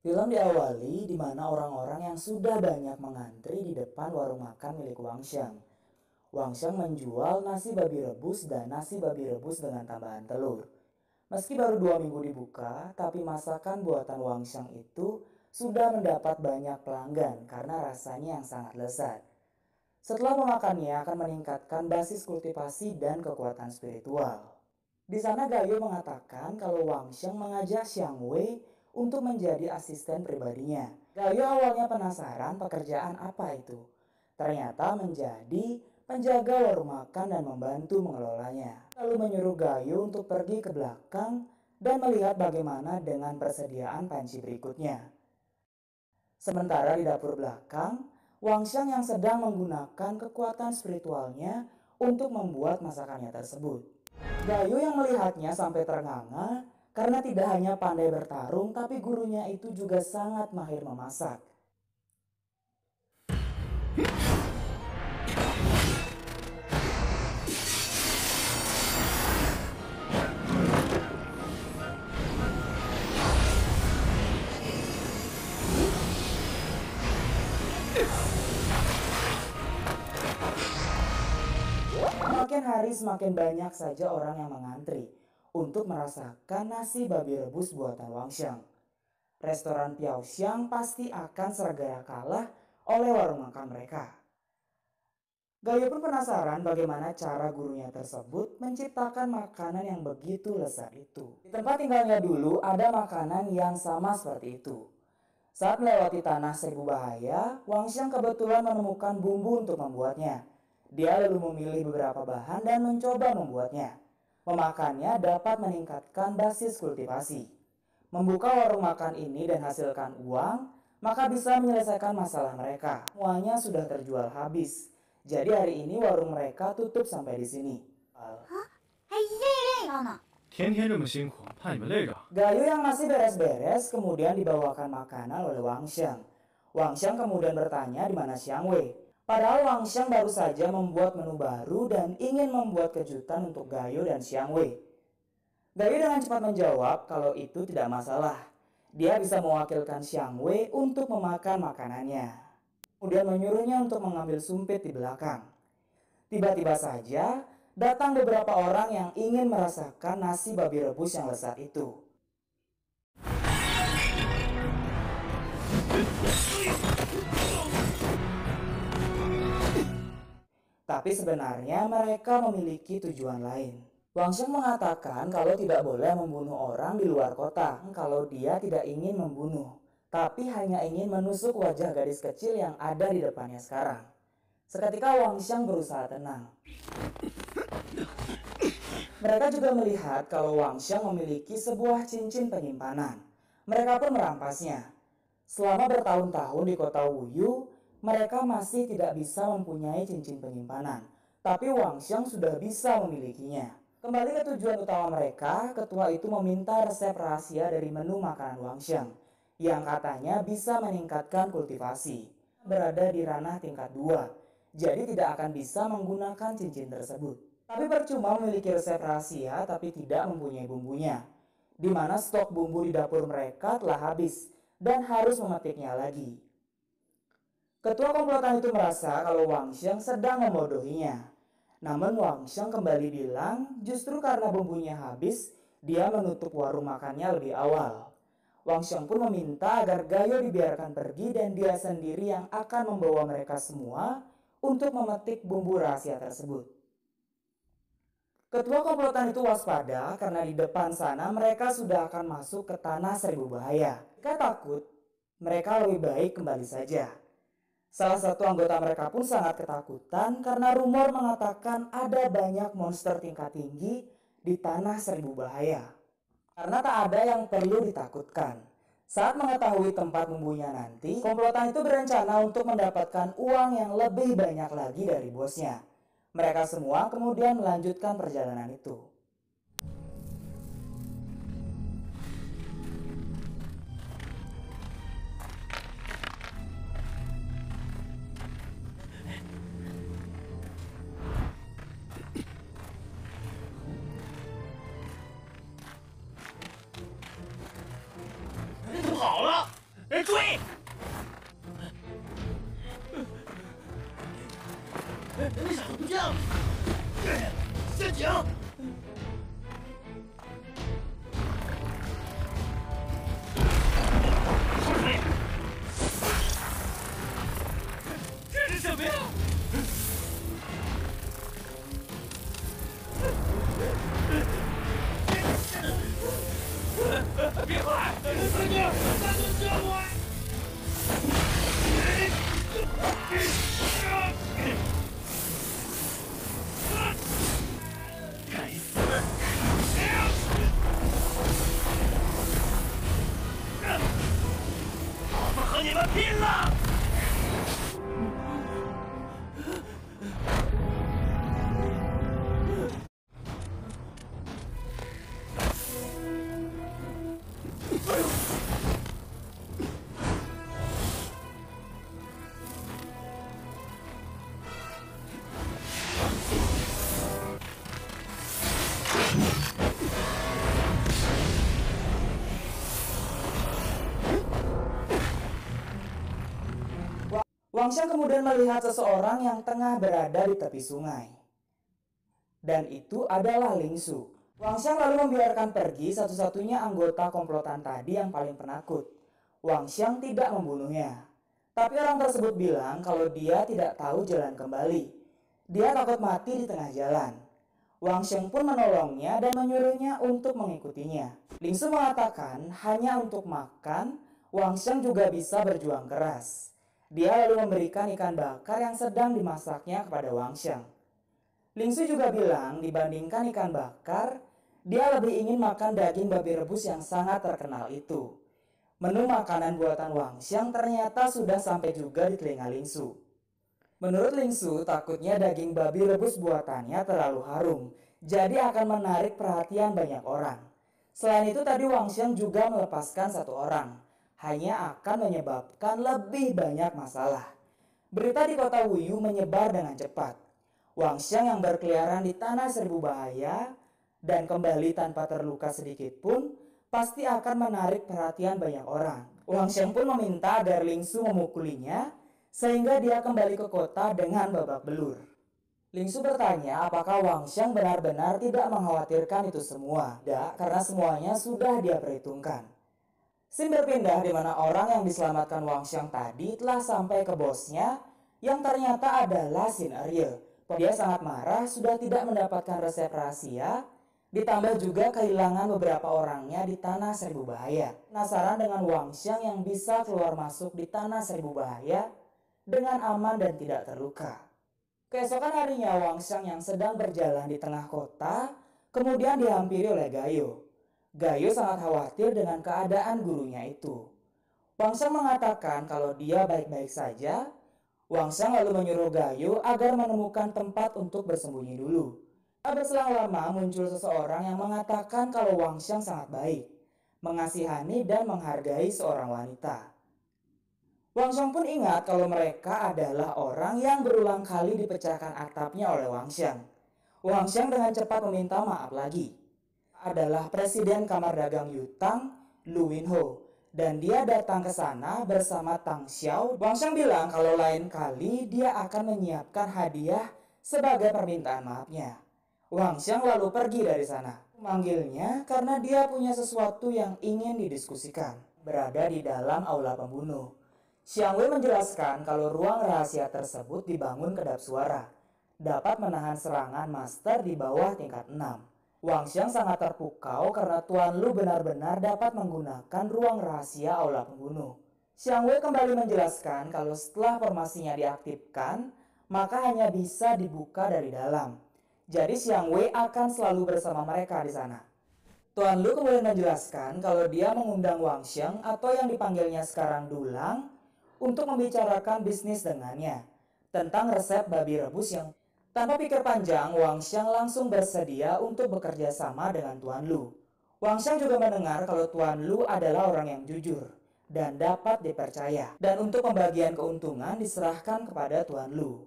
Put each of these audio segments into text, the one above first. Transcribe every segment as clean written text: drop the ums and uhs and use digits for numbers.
Film diawali di mana orang-orang yang sudah banyak mengantri di depan warung makan milik Wang Xiang. Wang Xiang menjual nasi babi rebus dan nasi babi rebus dengan tambahan telur. Meski baru 2 minggu dibuka, tapi masakan buatan Wang Xiang itu sudah mendapat banyak pelanggan karena rasanya yang sangat lezat. Setelah memakannya akan meningkatkan basis kultivasi dan kekuatan spiritual. Di sana Gayo mengatakan kalau Wang Xiang mengajak Xiang Wei untuk menjadi asisten pribadinya. Gayo awalnya penasaran pekerjaan apa itu. Ternyata menjadi penjaga warung makan dan membantu mengelolanya. Lalu menyuruh Gayo untuk pergi ke belakang dan melihat bagaimana dengan persediaan panci berikutnya. Sementara di dapur belakang, Wang Xiang yang sedang menggunakan kekuatan spiritualnya untuk membuat masakannya tersebut. Gayo yang melihatnya sampai ternganga karena tidak hanya pandai bertarung, tapi gurunya itu juga sangat mahir memasak. Semakin hari semakin banyak saja orang yang mengantri untuk merasakan nasi babi rebus buatan Wang Xiang. Restoran Piao Xiang pasti akan segera kalah oleh warung makan mereka. Gayo pun penasaran bagaimana cara gurunya tersebut menciptakan makanan yang begitu lezat itu. Di tempat tinggalnya dulu ada makanan yang sama seperti itu. Saat melewati tanah seribu bahaya, Wang Xiang kebetulan menemukan bumbu untuk membuatnya. Dia lalu memilih beberapa bahan dan mencoba membuatnya. Memakannya dapat meningkatkan basis kultivasi. Membuka warung makan ini dan hasilkan uang, maka bisa menyelesaikan masalah mereka. Semuanya sudah terjual habis. Jadi hari ini warung mereka tutup sampai di sini. 天天这么辛苦，怕你们累着。 Gayo yang masih beres-beres kemudian dibawakan makanan oleh Wang Xiang. Wang Xiang kemudian bertanya di mana Xiang Wei. Padahal Wang Xiang baru saja membuat menu baru dan ingin membuat kejutan untuk Gayo dan Xiang Wei. Gayo dengan cepat menjawab kalau itu tidak masalah. Dia bisa mewakilkan Xiang Wei untuk memakan makanannya. Kemudian menyuruhnya untuk mengambil sumpit di belakang. Tiba-tiba saja datang beberapa orang yang ingin merasakan nasi babi rebus yang lezat itu. Tapi sebenarnya mereka memiliki tujuan lain. Wang Xiang mengatakan kalau tidak boleh membunuh orang di luar kota kalau dia tidak ingin membunuh, tapi hanya ingin menusuk wajah gadis kecil yang ada di depannya sekarang. Seketika Wang Xiang berusaha tenang. Mereka juga melihat kalau Wang Xiang memiliki sebuah cincin penyimpanan. Mereka pun merampasnya. Selama bertahun-tahun di kota Wuyu, mereka masih tidak bisa mempunyai cincin penyimpanan. Tapi Wang Xiang sudah bisa memilikinya. Kembali ke tujuan utama mereka, ketua itu meminta resep rahasia dari menu makanan Wang Xiang, yang katanya bisa meningkatkan kultivasi. Berada di ranah tingkat 2, jadi tidak akan bisa menggunakan cincin tersebut. Tapi percuma memiliki resep rahasia tapi tidak mempunyai bumbunya, di mana stok bumbu di dapur mereka telah habis dan harus memetiknya lagi. Ketua komplotan itu merasa kalau Wang Xiang sedang membodohinya. Namun Wang Xiang kembali bilang justru karena bumbunya habis, dia menutup warung makannya lebih awal. Wang Xiang pun meminta agar Gayo dibiarkan pergi dan dia sendiri yang akan membawa mereka semua untuk memetik bumbu rahasia tersebut. Ketua komplotan itu waspada karena di depan sana mereka sudah akan masuk ke tanah seribu bahaya. Jika takut, mereka lebih baik kembali saja. Salah satu anggota mereka pun sangat ketakutan karena rumor mengatakan ada banyak monster tingkat tinggi di tanah seribu bahaya. Karena tak ada yang perlu ditakutkan. Saat mengetahui tempat bumbunya nanti, komplotan itu berencana untuk mendapatkan uang yang lebih banyak lagi dari bosnya. Mereka semua kemudian melanjutkan perjalanan itu. Rita 跑了！人注意！为啥不这样？陷阱！这是什么呀？别快！三哥，大哥救我！该死！老子和你们拼了！Wang Xiang kemudian melihat seseorang yang tengah berada di tepi sungai. Dan itu adalah Ling Su. Wang Xiang lalu membiarkan pergi satu-satunya anggota komplotan tadi yang paling penakut. Wang Xiang tidak membunuhnya. Tapi orang tersebut bilang kalau dia tidak tahu jalan kembali. Dia takut mati di tengah jalan. Wang Xiang pun menolongnya dan menyuruhnya untuk mengikutinya. Ling Su mengatakan hanya untuk makan, Wang Xiang juga bisa berjuang keras. Dia lalu memberikan ikan bakar yang sedang dimasaknya kepada Wang Xiang. Ling Su juga bilang dibandingkan ikan bakar, dia lebih ingin makan daging babi rebus yang sangat terkenal itu. Menu makanan buatan Wang Xiang ternyata sudah sampai juga di telinga Ling Su. Menurut Ling Su, takutnya daging babi rebus buatannya terlalu harum, jadi akan menarik perhatian banyak orang. Selain itu tadi Wang Xiang juga melepaskan satu orang, hanya akan menyebabkan lebih banyak masalah. Berita di kota Wuyu menyebar dengan cepat. Wang Xiang yang berkeliaran di tanah seribu bahaya dan kembali tanpa terluka sedikit pun pasti akan menarik perhatian banyak orang. Wang Xiang pun meminta agar Ling Su memukulinya sehingga dia kembali ke kota dengan babak belur. Ling Su bertanya apakah Wang Xiang benar-benar tidak mengkhawatirkan itu semua. Tidak, karena semuanya sudah dia perhitungkan. Scene berpindah di mana orang yang diselamatkan Wang Xiang tadi telah sampai ke bosnya yang ternyata adalah Xin Erye. Dia sangat marah sudah tidak mendapatkan resep rahasia, ditambah juga kehilangan beberapa orangnya di tanah seribu bahaya. Penasaran dengan Wang Xiang yang bisa keluar masuk di tanah seribu bahaya dengan aman dan tidak terluka. Keesokan harinya Wang Xiang yang sedang berjalan di tengah kota kemudian dihampiri oleh Gayo. Gayo sangat khawatir dengan keadaan gurunya itu. Wang Xiang mengatakan kalau dia baik-baik saja. Wang Xiang lalu menyuruh Gayo agar menemukan tempat untuk bersembunyi dulu. Tak berselang lama muncul seseorang yang mengatakan kalau Wang Xiang sangat baik, mengasihani dan menghargai seorang wanita. Wang Xiang pun ingat kalau mereka adalah orang yang berulang kali dipecahkan atapnya oleh Wang Xiang. Wang Xiang dengan cepat meminta maaf lagi. Adalah Presiden Kamar Dagang Yutang, Lu Winho, dan dia datang ke sana bersama Tang Xiao. Wang Xiang bilang kalau lain kali dia akan menyiapkan hadiah sebagai permintaan maafnya. Wang Xiang lalu pergi dari sana. Memanggilnya karena dia punya sesuatu yang ingin didiskusikan. Berada di dalam aula pembunuh. Xiang Wei menjelaskan kalau ruang rahasia tersebut dibangun kedap suara, dapat menahan serangan master di bawah tingkat 6. Wang Xiang sangat terpukau karena Tuan Lu benar-benar dapat menggunakan ruang rahasia aula pembunuh. Xiang Wei kembali menjelaskan kalau setelah formasinya diaktifkan, maka hanya bisa dibuka dari dalam. Jadi Xiang Wei akan selalu bersama mereka di sana. Tuan Lu kemudian menjelaskan kalau dia mengundang Wang Xiang atau yang dipanggilnya sekarang Dulang untuk membicarakan bisnis dengannya tentang resep babi rebus yang tanpa pikir panjang, Wang Xiang langsung bersedia untuk bekerja sama dengan Tuan Lu. Wang Xiang juga mendengar kalau Tuan Lu adalah orang yang jujur dan dapat dipercaya. Dan untuk pembagian keuntungan diserahkan kepada Tuan Lu.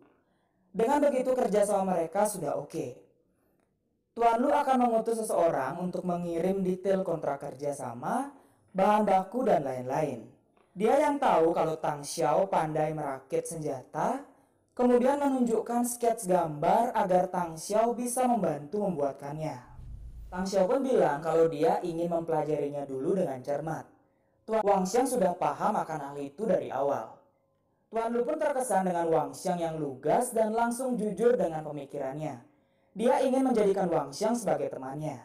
Dengan begitu kerjasama mereka sudah oke. Tuan Lu akan mengutus seseorang untuk mengirim detail kontrak kerjasama, bahan baku dan lain-lain. Dia yang tahu kalau Tang Xiao pandai merakit senjata, kemudian menunjukkan skets gambar agar Tang Xiao bisa membantu membuatkannya. Tang Xiao pun bilang kalau dia ingin mempelajarinya dulu dengan cermat. Tuan Wang Xiang sudah paham akan hal itu dari awal. Tuan Lu pun terkesan dengan Wang Xiang yang lugas dan langsung jujur dengan pemikirannya. Dia ingin menjadikan Wang Xiang sebagai temannya.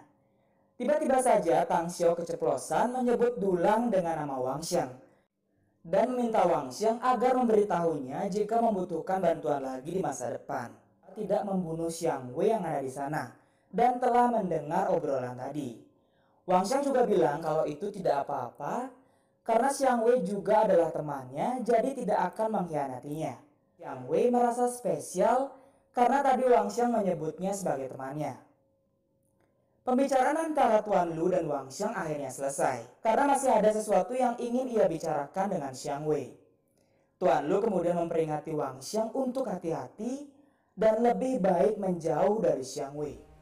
Tiba-tiba saja Tang Xiao keceplosan menyebut dulang dengan nama Wang Xiang dan meminta Wang Xiang agar memberitahunya jika membutuhkan bantuan lagi di masa depan. Tidak membunuh Xiang Wei yang ada di sana dan telah mendengar obrolan tadi. Wang Xiang juga bilang kalau itu tidak apa-apa karena Xiang Wei juga adalah temannya, jadi tidak akan mengkhianatinya. Xiang Wei merasa spesial karena tadi Wang Xiang menyebutnya sebagai temannya. Pembicaraan antara Tuan Lu dan Wang Xiang akhirnya selesai karena masih ada sesuatu yang ingin ia bicarakan dengan Xiang Wei. Tuan Lu kemudian memperingati Wang Xiang untuk hati-hati dan lebih baik menjauh dari Xiang Wei.